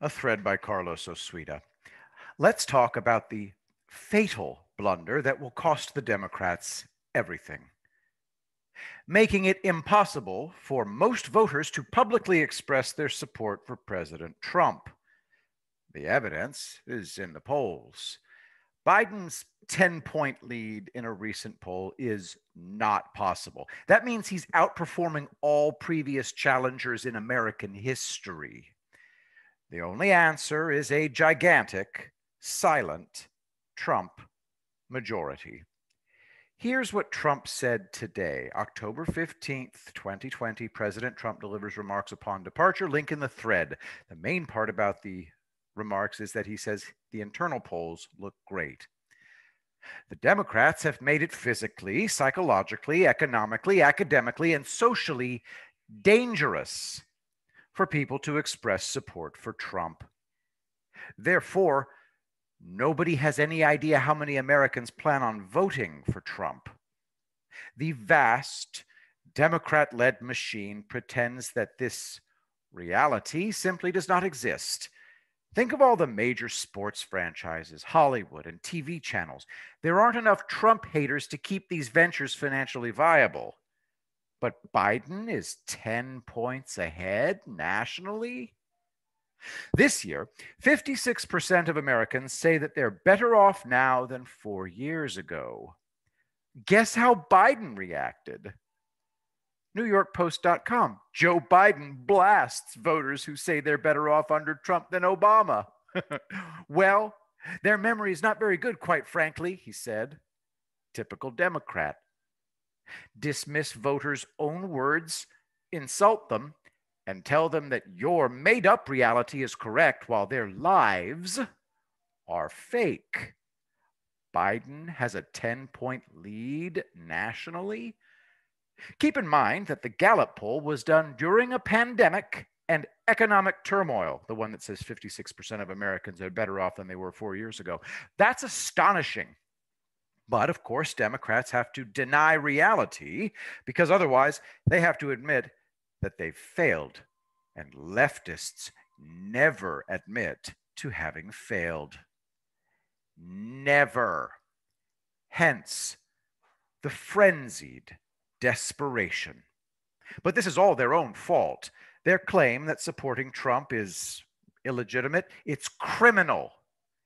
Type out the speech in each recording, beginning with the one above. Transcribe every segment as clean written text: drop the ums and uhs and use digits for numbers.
A thread by Carlos Osuita. Let's talk about the fatal blunder that will cost the Democrats everything, making it impossible for most voters to publicly express their support for President Trump. The evidence is in the polls. Biden's 10-point lead in a recent poll is not possible. That means he's outperforming all previous challengers in American history. The only answer is a gigantic, silent Trump majority. Here's what Trump said today, October 15th, 2020. President Trump delivers remarks upon departure. Link in the thread. The main part about the remarks is that he says the internal polls look great. The Democrats have made it physically, psychologically, economically, academically, and socially dangerous for people to express support for Trump. Therefore, nobody has any idea how many Americans plan on voting for Trump. The vast Democrat-led machine pretends that this reality simply does not exist. Think of all the major sports franchises, Hollywood, and TV channels. There aren't enough Trump haters to keep these ventures financially viable. But Biden is 10 points ahead nationally? This year, 56% of Americans say that they're better off now than 4 years ago. Guess how Biden reacted? NewYorkPost.com. Joe Biden blasts voters who say they're better off under Trump than Obama. Well, their memory is not very good, quite frankly, he said. Typical Democrat. Dismiss voters' own words, insult them, and tell them that your made-up reality is correct while their lives are fake. Biden has a 10-point lead nationally. Keep in mind that the Gallup poll was done during a pandemic and economic turmoil, the one that says 56% of Americans are better off than they were 4 years ago. That's astonishing. But of course, Democrats have to deny reality because otherwise they have to admit that they've failed. And leftists never admit to having failed. Never. Hence, the frenzied desperation. But this is all their own fault. Their claim that supporting Trump is illegitimate, it's criminal.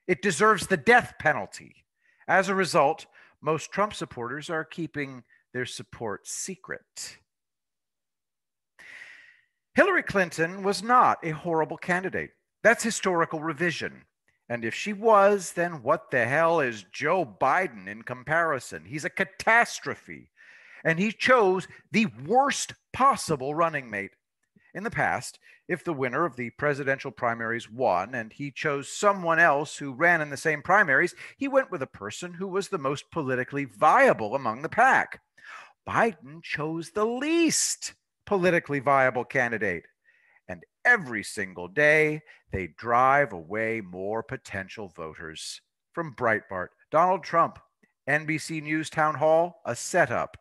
It deserves the death penalty. As a result, most Trump supporters are keeping their support secret. Hillary Clinton was not a horrible candidate. That's historical revision. And if she was, then what the hell is Joe Biden in comparison? He's a catastrophe. And he chose the worst possible running mate. In the past, if the winner of the presidential primaries won and he chose someone else who ran in the same primaries, he went with a person who was the most politically viable among the pack. Biden chose the least politically viable candidate. And every single day, they drive away more potential voters. From Breitbart, Donald Trump, NBC News Town Hall, a setup.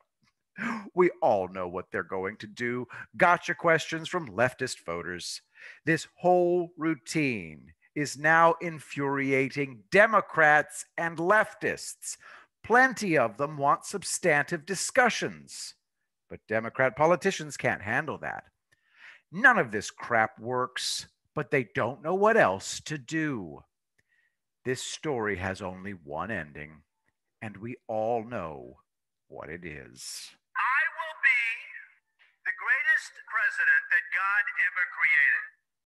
We all know what they're going to do. Gotcha questions from leftist voters. This whole routine is now infuriating Democrats and leftists. Plenty of them want substantive discussions, but Democrat politicians can't handle that. None of this crap works, but they don't know what else to do. This story has only one ending, and we all know what it is. I will be the greatest president that God ever created.